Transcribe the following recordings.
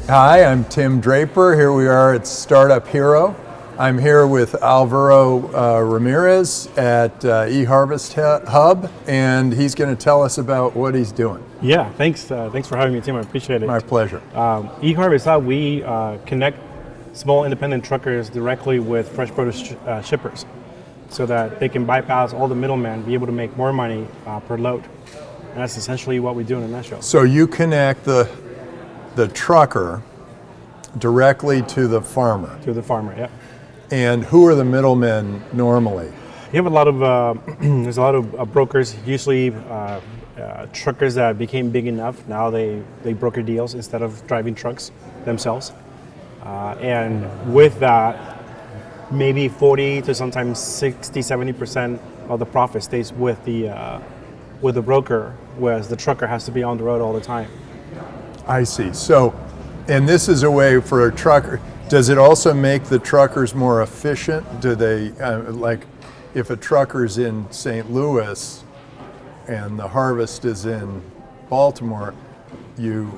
Hi, I'm Tim Draper. Here we are at Startup Hero. I'm here with Alvaro Ramirez at eHarvestHub, and he's going to tell us about what he's doing. Yeah, thanks for having me, Tim. I appreciate it. My pleasure. eHarvestHub, we connect small independent truckers directly with fresh produce shippers so that they can bypass all the middlemen, be able to make more money per load. And that's essentially what we do in a nutshell. So you connect the trucker directly to the farmer. To the farmer, yeah. And who are the middlemen normally? You have a lot of, there's a lot of brokers, usually truckers that became big enough. Now they broker deals instead of driving trucks themselves. And with that, maybe 40 to sometimes 60, 70% of the profit stays with the broker, whereas the trucker has to be on the road all the time. I see. So, and this is a way for a trucker. Does it also make the truckers more efficient? Do they, like, if a trucker's in St. Louis and the harvest is in Baltimore, you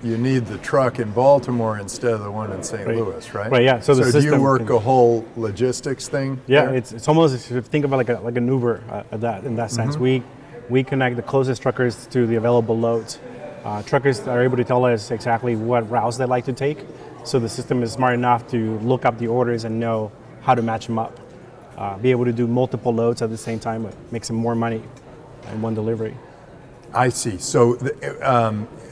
need the truck in Baltimore instead of the one in St. Louis, right? Right, yeah. So do you work a whole logistics thing? Yeah, there? it's almost, if you think of it like an Uber in that sense. We connect the closest truckers to the available loads. Truckers are able to tell us exactly what routes they like to take, so the system is smart enough to look up the orders and know how to match them up. Be able to do multiple loads at the same time, but makes them more money in one delivery. I see. So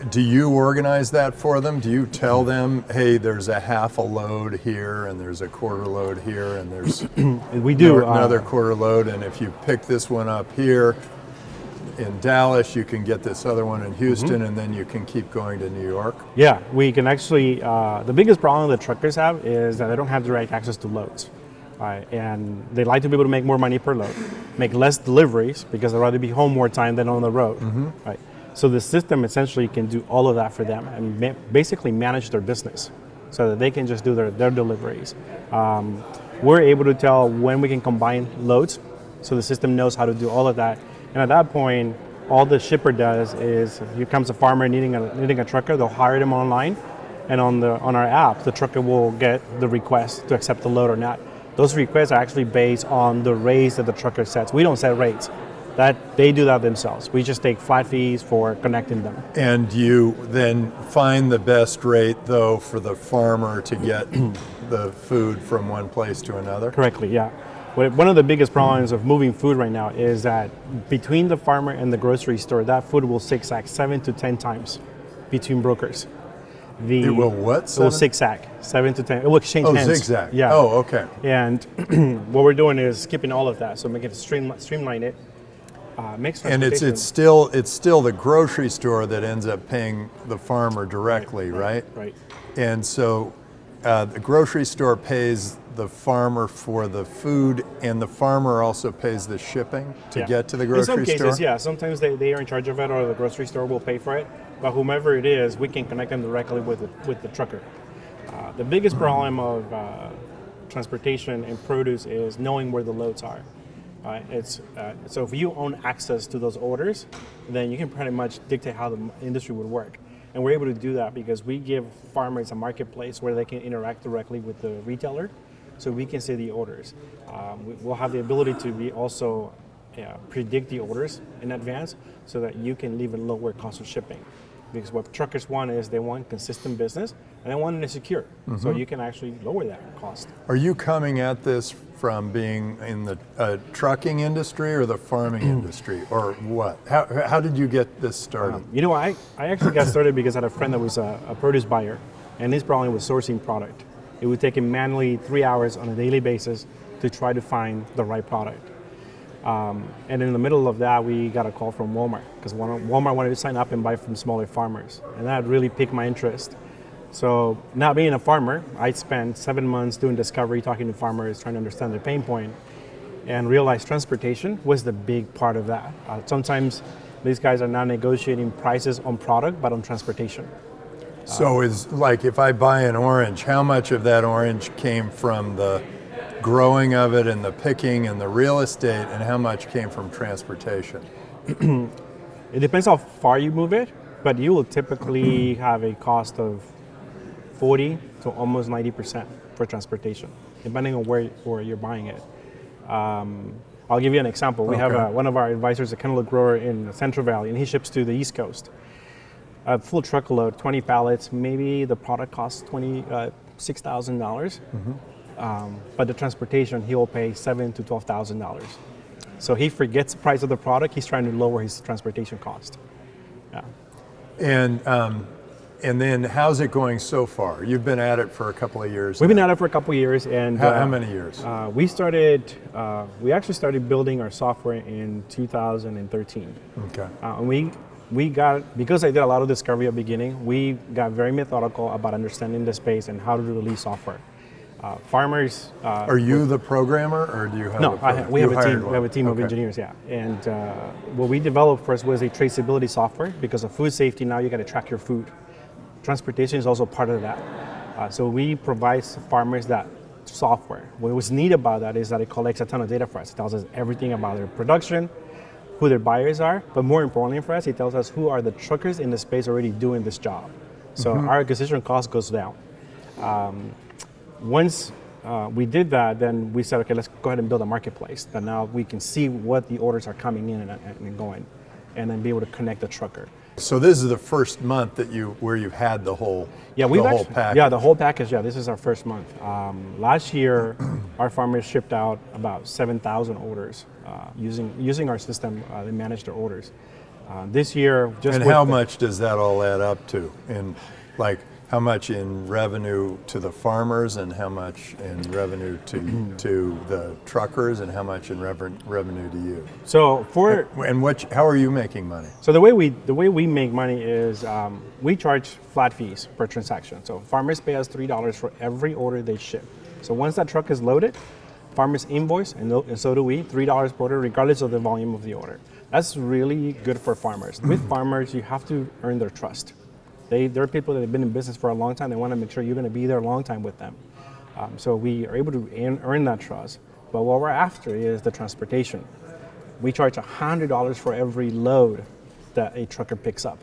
do you organize that for them? Do you tell them, hey, there's a half a load here and there's a quarter load here and there's we do another quarter load, and if you pick this one up here in Dallas, you can get this other one in Houston, and then you can keep going to New York? Yeah, we can actually, the biggest problem that truckers have is that they don't have direct access to loads. And they like to be able to make more money per load, make less deliveries because they'd rather be home more time than on the road. Right? So the system essentially can do all of that for them and basically manage their business so that they can just do their deliveries. We're able to tell when we can combine loads, so the system knows how to do all of that. And at that point, all the shipper does is, here comes a farmer needing a trucker, they'll hire them online, and on our app, the trucker will get the request to accept the load or not. Those requests are actually based on the rates that the trucker sets. We don't set rates. They do that themselves. We just take flat fees for connecting them. And you then find the best rate, though, for the farmer to get the food from one place to another? Correctly, yeah. One of the biggest problems of moving food right now is that between the farmer and the grocery store, that food will zigzag 7 to 10 times between brokers. It will what? It will zigzag 7 to 10. It will exchange hands. Oh, zigzag. Yeah. Oh, okay. And what we're doing is skipping all of that, so make it streamline it. Makes and it's still the grocery store that ends up paying the farmer directly, right? Right. And so the grocery store pays the farmer for the food, and the farmer also pays the shipping to get to the grocery store? In some cases, yeah. Sometimes they are in charge of it, or the grocery store will pay for it. But whomever it is, we can connect them directly with the trucker. The biggest problem of transportation and produce is knowing where the loads are. So if you own access to those orders, then you can pretty much dictate how the industry would work. And we're able to do that because we give farmers a marketplace where they can interact directly with the retailer, so we can see the orders. We'll have the ability to be also predict the orders in advance so that you can leave a lower cost of shipping. Because what truckers want is they want consistent business and they want it secure. So you can actually lower that cost. Are you coming at this from being in the trucking industry or the farming industry, or what? How did you get this started? I actually got started because I had a friend that was a produce buyer, and his problem was sourcing product. It would take him manually 3 hours on a daily basis to try to find the right product. And in the middle of that, we got a call from Walmart, because Walmart wanted to sign up and buy from smaller farmers, and that really piqued my interest. So, not being a farmer, I spent 7 months doing discovery, talking to farmers, trying to understand their pain point, and realized transportation was the big part of that. Sometimes these guys are not negotiating prices on product, but on transportation. So it's like, if I buy an orange, how much of that orange came from the growing of it and the picking and the real estate, and how much came from transportation? It depends how far you move it, but you will typically have a cost of 40 to almost 90% for transportation, depending on where you're buying it. I'll give you an example. We have one of our advisors, a cantaloupe grower in the Central Valley, and he ships to the East Coast. A full truckload, 20 pallets, maybe the product costs $6,000. But the transportation, he will pay $7,000 to $12,000. So he forgets the price of the product. He's trying to lower his transportation cost. Yeah. And then how's it going so far? You've been at it for a couple of years. We've been at it for a couple of years, and how many years? We actually started building our software in 2013. Okay. And we got, because I did a lot of discovery at the beginning, we got very methodical about understanding the space and how to release software. Farmers. Are you the programmer, or do you have? No, we have a team. One. We have a team of engineers. Yeah, and what we developed first was a traceability software, because of food safety. Now you got to track your food. Transportation is also part of that. So we provide farmers that software. What was neat about that is that it collects a ton of data for us. It tells us everything about their production, who their buyers are, but more importantly for us, it tells us who are the truckers in the space already doing this job. So our acquisition cost goes down. Once we did that, then we said, okay, let's go ahead and build a marketplace. That now we can see what the orders are coming in and going, and then be able to connect the trucker. So this is the first month that where you've had the whole package. Yeah, the whole package. Yeah, this is our first month. Last year, our farmers shipped out about 7,000 orders using our system. They manage their orders. This year, and how much does that all add up to? In how much in revenue to the farmers, and how much in revenue to the truckers, and how much in revenue to you? So how are you making money? So the way we make money is we charge flat fees per transaction. So farmers pay us $3 for every order they ship. So once that truck is loaded, farmers invoice, and so do we, $3 per order, regardless of the volume of the order. That's really good for farmers. With farmers, you have to earn their trust. They're people that have been in business for a long time. They want to make sure you're going to be there a long time with them. So we are able to earn that trust. But what we're after is the transportation. We charge $100 for every load that a trucker picks up.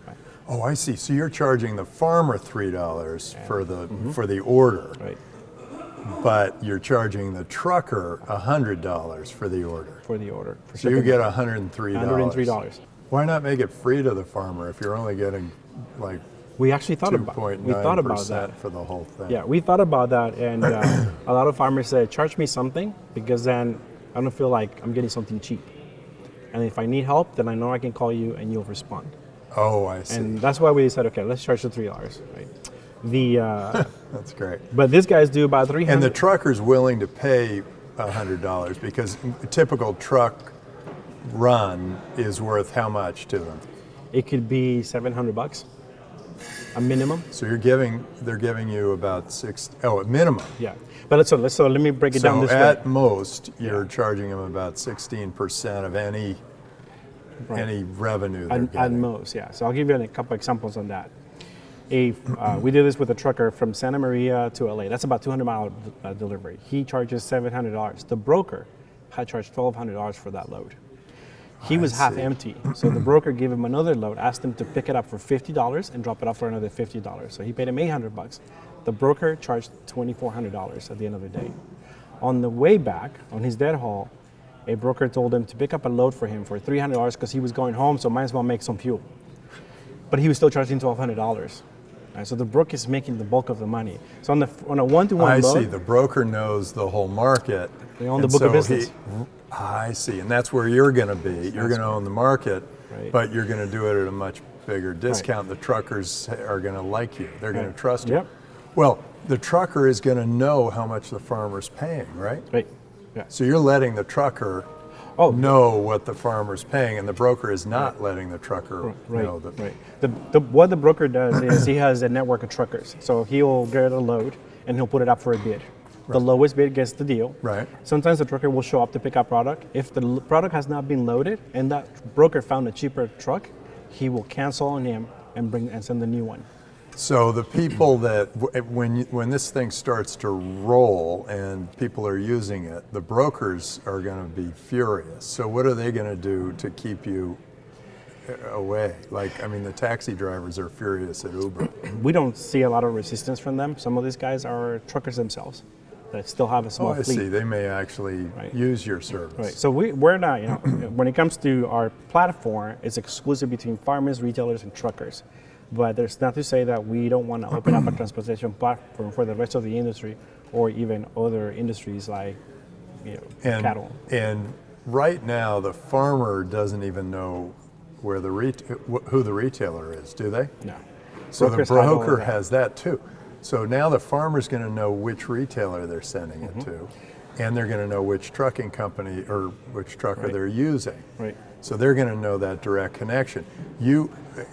Right. Oh, I see. So you're charging the farmer $3 for the order. Right. But you're charging the trucker $100 for the order. For the order. So you get $103. $103. Why not make it free to the farmer if you're only getting we actually thought about 2.9% that for the whole thing? Yeah, we thought about that, and a lot of farmers said, charge me something, because then I don't feel like I'm getting something cheap. And if I need help, then I know I can call you and you'll respond. Oh, I see. And that's why we said, okay, let's charge the $3. Right. That's great. But these guys do about $300. And the trucker's willing to pay $100, because a typical truck run is worth how much to them? It could be $700, a minimum. So they're giving you about a minimum. Yeah, but so let me break it down this way. So at most, you're charging them about 16% of any revenue they're getting. At most, yeah. So I'll give you a couple examples on that. We did this with a trucker from Santa Maria to LA. That's about 200-mile delivery. He charges $700. The broker had charged $1,200 for that load. He was half empty, so the broker gave him another load, asked him to pick it up for $50 and drop it off for another $50. So he paid him $800. The broker charged $2,400 at the end of the day. On the way back, on his dead haul, a broker told him to pick up a load for him for $300 because he was going home, so might as well make some fuel. But he was still charging $1,200. Right, so the broker is making the bulk of the money. So on a one-to-one load, I see. The broker knows the whole market. They own the book of business. I see, and that's where you're going to be. You're going to own the market, but you're going to do it at a much bigger discount. Right. The truckers are going to like you. They're going to trust you. Yep. Well, the trucker is going to know how much the farmer's paying, right? Right. Yeah. So you're letting the trucker know what the farmer's paying, and the broker is not letting the trucker know that. Right. What the broker does is he has a network of truckers. So he'll get a load and he'll put it up for a bid. Right. The lowest bid gets the deal. Right. Sometimes the trucker will show up to pick up product. If the product has not been loaded and that broker found a cheaper truck, he will cancel on him and send a new one. So the people that when this thing starts to roll and people are using it, the brokers are going to be furious. So what are they going to do to keep you away? Like, I mean, the taxi drivers are furious at Uber. We don't see a lot of resistance from them. Some of these guys are truckers themselves that still have a small Oh, I fleet. see. They may actually use your service. Right. So we're not, when it comes to our platform, it's exclusive between farmers, retailers, and truckers. But there's not to say that we don't want to open up a transportation platform for the rest of the industry or even other industries like cattle. And right now, the farmer doesn't even know where who the retailer is, do they? No. So Brokers the have all broker that. has that too. So now the farmer's going to know which retailer they're sending it to, and they're going to know which trucking company or which trucker they're using. Right. So they're going to know that direct connection.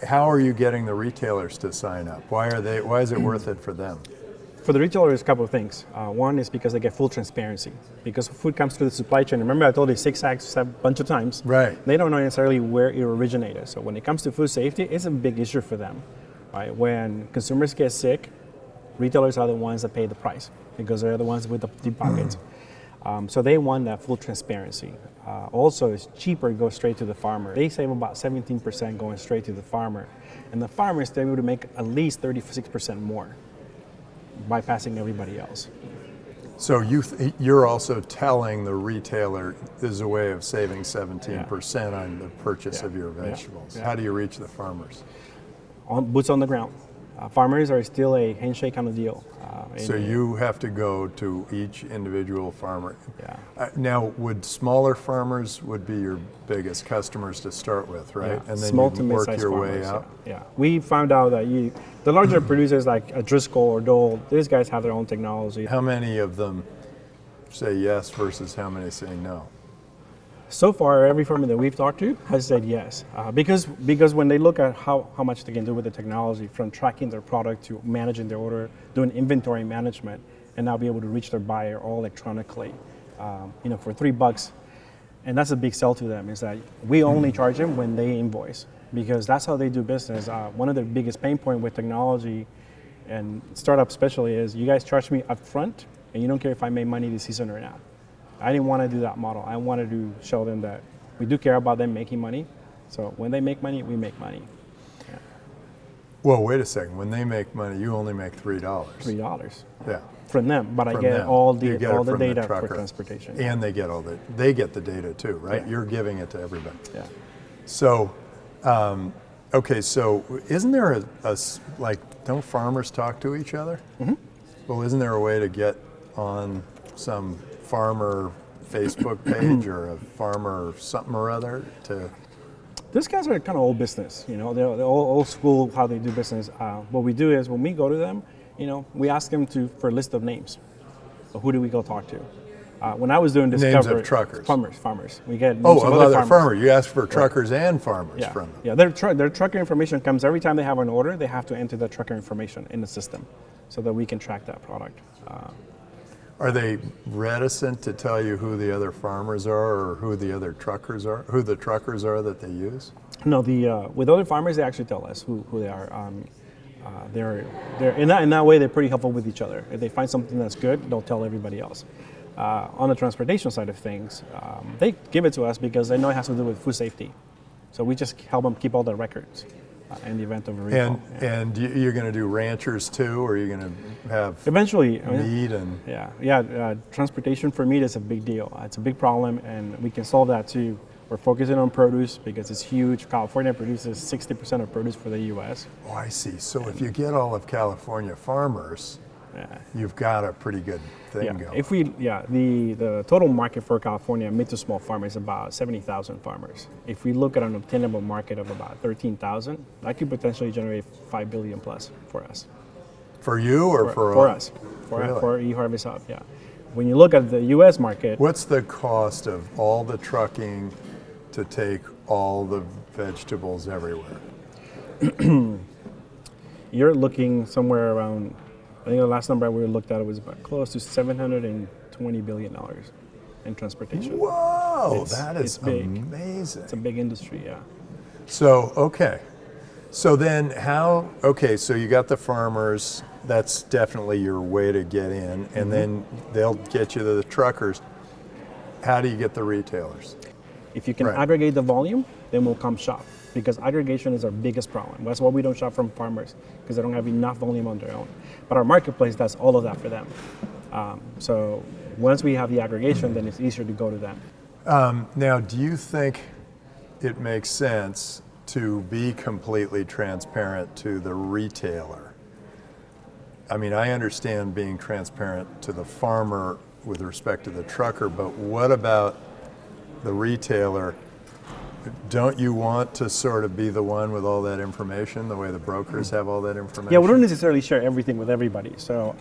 How are you getting the retailers to sign up? Why is it worth it for them? For the retailer, there's a couple of things. One is because they get full transparency. Because food comes through the supply chain. Remember I told you 6 axes a bunch of times. Right. They don't know necessarily where it originated. So when it comes to food safety, it's a big issue for them. Right? When consumers get sick, retailers are the ones that pay the price because they're the ones with the deep pockets. So they want that full transparency. Also, it's cheaper to go straight to the farmer. They save about 17% going straight to the farmer. And the farmer is able to make at least 36% more, bypassing everybody else. So you're also telling the retailer this is a way of saving 17% on the purchase of your vegetables. Yeah. How do you reach the farmers? Boots on the ground. Farmers are still a handshake kind of deal. So you have to go to each individual farmer. Yeah. Now, would smaller farmers would be your biggest customers to start with, right? Yeah. And then Small you to work mid-sized your farmers, way out. Yeah. We found out that the larger producers like a Driscoll or Dole, these guys have their own technology. How many of them say yes versus how many say no? So far, every farmer that we've talked to has said yes, because when they look at how much they can do with the technology, from tracking their product to managing their order, doing inventory management, and now be able to reach their buyer all electronically, for $3, and that's a big sell to them. Is that we only charge them when they invoice, because that's how they do business. One of the biggest pain point with technology and startups especially is you guys charge me up front, and you don't care if I made money this season or not. I didn't want to do that model. I wanted to show them that we do care about them making money. So when they make money, we make money. Yeah. Well, wait a second. When they make money, you only make $3. $3. Yeah. From them, but I From get them. all You the get it from the data for trucker. transportation. And they get the data too, right? Yeah. You're giving it to everybody. Yeah. So, okay, so isn't there don't farmers talk to each other? Mm-hmm. Well, isn't there a way to get on some farmer Facebook page or a farmer something or other to? These guys are kind of old business, they're old school how they do business. What we do is when we go to them, we ask them for a list of names. So who do we go talk to? When I was doing Discovery, Names of truckers. Farmers. We get names Oh, of other farmers. farmers. You ask for truckers and farmers Yeah, from them. yeah. Their trucker information comes every time they have an order. They have to enter the trucker information in the system, so that we can track that product. Are they reticent to tell you who the other farmers are or who the other truckers are, who the truckers are that they use? No, with other farmers, they actually tell us who they are. They're in that way, they're pretty helpful with each other. If they find something that's good, they'll tell everybody else. On the transportation side of things, they give it to us because they know it has to do with food safety. So we just help them keep all the records in the event of a recall. And you're going to do ranchers too, or are you going to have Eventually, meat and? transportation for meat is a big deal. It's a big problem, and we can solve that too. We're focusing on produce because it's huge. California produces 60% of produce for the U.S. Oh, I see. So if you get all of California farmers, you've got a pretty good thing going. If the total market for California mid to small farmers is about 70,000 farmers. If we look at an obtainable market of about 13,000, that could potentially generate $5 billion plus for us. For you or for us? Really? For eHarvestHub, yeah. When you look at the U.S. market, What's the cost of all the trucking to take all the vegetables everywhere? you're looking somewhere around, I think the last number we looked at was about close to $720 billion in transportation. Whoa, that is it's big. amazing. It's a big industry, yeah. So, okay. So then so you got the farmers, that's definitely your way to get in, and then they'll get you to the truckers. How do you get the retailers? If you can aggregate the volume, then we'll come shop. because aggregation is our biggest problem. That's why we don't shop from farmers, because they don't have enough volume on their own. But our marketplace does all of that for them. So once we have the aggregation, then it's easier to go to them. Now, do you think it makes sense to be completely transparent to the retailer? I mean, I understand being transparent to the farmer with respect to the trucker, but what about the retailer? Don't you want to sort of be the one with all that information, the way the brokers have all that information? Yeah, we don't necessarily share everything with everybody. So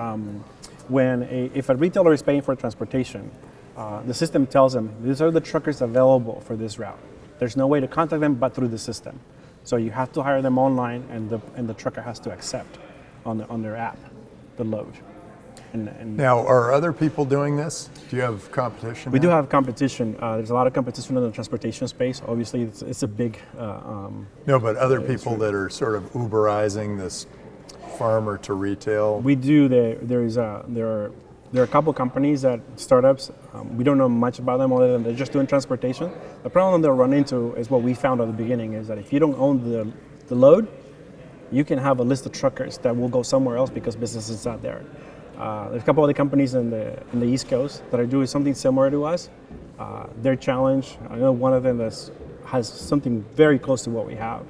if a retailer is paying for transportation, the system tells them, these are the truckers available for this route. There's no way to contact them but through the system. So you have to hire them online, and the trucker has to accept on their app the load. And now, are other people doing this? Do you have competition? We do have competition. There's a lot of competition in the transportation space. Obviously, it's a big... no, but other people that are sort of Uberizing this farmer to retail? We do. There are a couple companies startups. We don't know much about them other than they're just doing transportation. The problem they'll run into is what we found at the beginning, is that if you don't own the load, you can have a list of truckers that will go somewhere else because business is not there. There's a couple other companies in the East Coast that are doing something similar to us. Their challenge, I know one of them has something very close to what we have,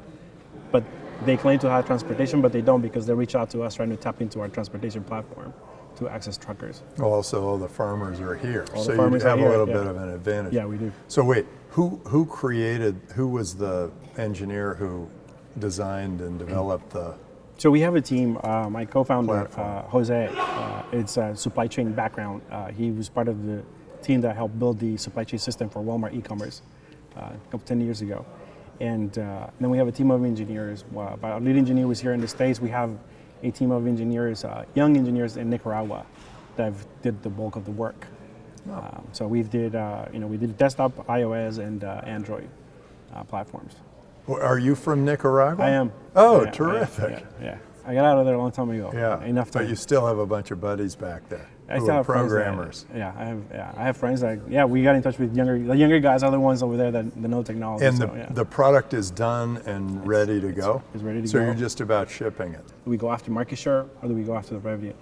but they claim to have transportation, but they don't, because they reach out to us trying to tap into our transportation platform to access truckers. Also, all the farmers are here, so you farmers have are a little here, bit of an advantage. Yeah, we do. So wait, who was the engineer who designed and developed the... So we have a team. My co-founder, Platform. Jose, it's a supply chain background. He was part of the team that helped build the supply chain system for Walmart e-commerce 10 years ago. And then we have a team of engineers. Our lead engineer was here in the States. We have a team of engineers, young engineers in Nicaragua, that did the bulk of the work. So we did desktop, iOS, and Android platforms. Are you from Nicaragua? I am. Oh, Yeah, terrific. Yeah. I got out of there a long time ago. Yeah. Enough time. But you still have a bunch of buddies back there I who still are have friends programmers. I have friends that, we got in touch with the younger guys are the ones over there that know technology. And so, the product is done and ready to go? It's ready to so go. you're just about shipping it? Do we go after market share, or do we go after the revenue?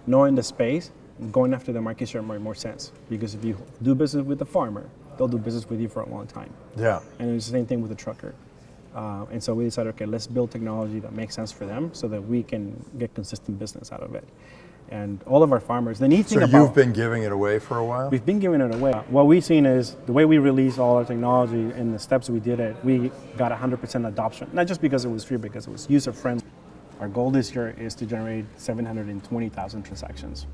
Knowing the space, going after the market share made more sense, because if you do business with the farmer, they'll do business with you for a long time. Yeah. And it's the same thing with the trucker. And so we decided, okay, let's build technology that makes sense for them so that we can get consistent business out of it. And all of our farmers, the neat thing about... So you've been giving it away for a while? We've been giving it away. What we've seen is the way we released all our technology and the steps we did it, we got 100% adoption. Not just because it was free, because it was user-friendly. Our goal this year is to generate 720,000 transactions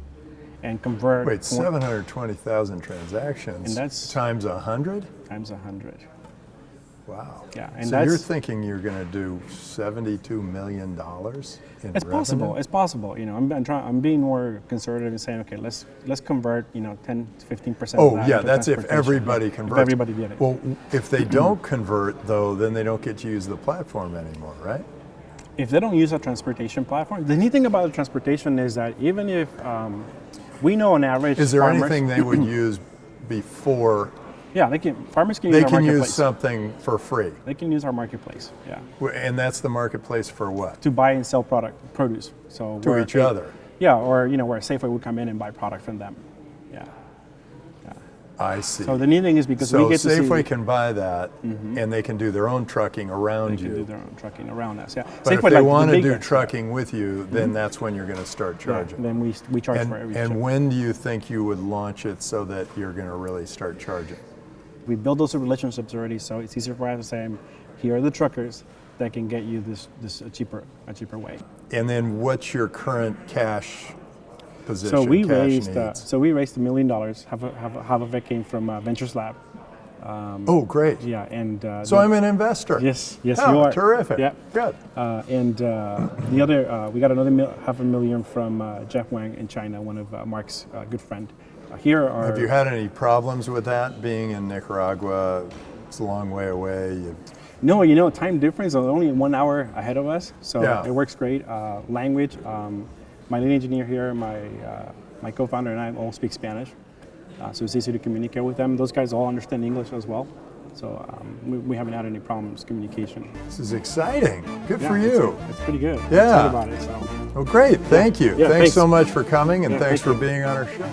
and convert... Wait, 720,000 transactions? And that's... Times 100? Times 100. Wow. Yeah, and so you're thinking you're going to do $72 million in It's possible. It's possible. I'm being more conservative and saying, okay, let's convert 10 to 15%. Oh, of that yeah, into that's if transportation. everybody converts. If everybody did it. Well, if they don't convert, though, then they don't get to use the platform anymore, right? If they don't use a transportation platform, the neat thing about the transportation is that even if we know on average, is there farmers, anything they would use before? Yeah, farmers can use They our can marketplace. use something for free. They can use our marketplace, yeah. And that's the marketplace for what? To buy and sell produce. So To each other. Yeah, or where Safeway would come in and buy product from them. Yeah. I see. So the neat thing is because so we get to see... Safeway can buy that, and they can do their own trucking around They you. can do their own trucking around us, yeah. But Safeway, if they want to big do guys, trucking with you, then that's when you're going to start charging. then we charge for every And ship. when do you think you would launch it so that you're going to really start charging? We build those relationships already, so it's easier for us to say, here are the truckers that can get you this a cheaper way. And then what's your current cash position? So we cash raised needs? $1 million. Half of it came from Ventures Lab. Oh, great. Yeah, and So I'm an investor. Yes, Oh, you are. Terrific. Yeah. Good. And the other, we got another $500,000 from Jeff Wang in China, one of Mark's good friend. Here are. Have you had any problems with that, being in Nicaragua? It's a long way away. No, time difference is only 1 hour ahead of us, so Yeah. it works great. Language, my lead engineer here, my co-founder and I all speak Spanish, so it's easy to communicate with them. Those guys all understand English as well. So we haven't had any problems communication. This is exciting. Good Yeah, for you. It's pretty good. I'm Yeah. excited about it. So. Well, great. Thank you. Yeah, thanks thanks. so much for coming, and Yeah, thanks thank for you. being on our show.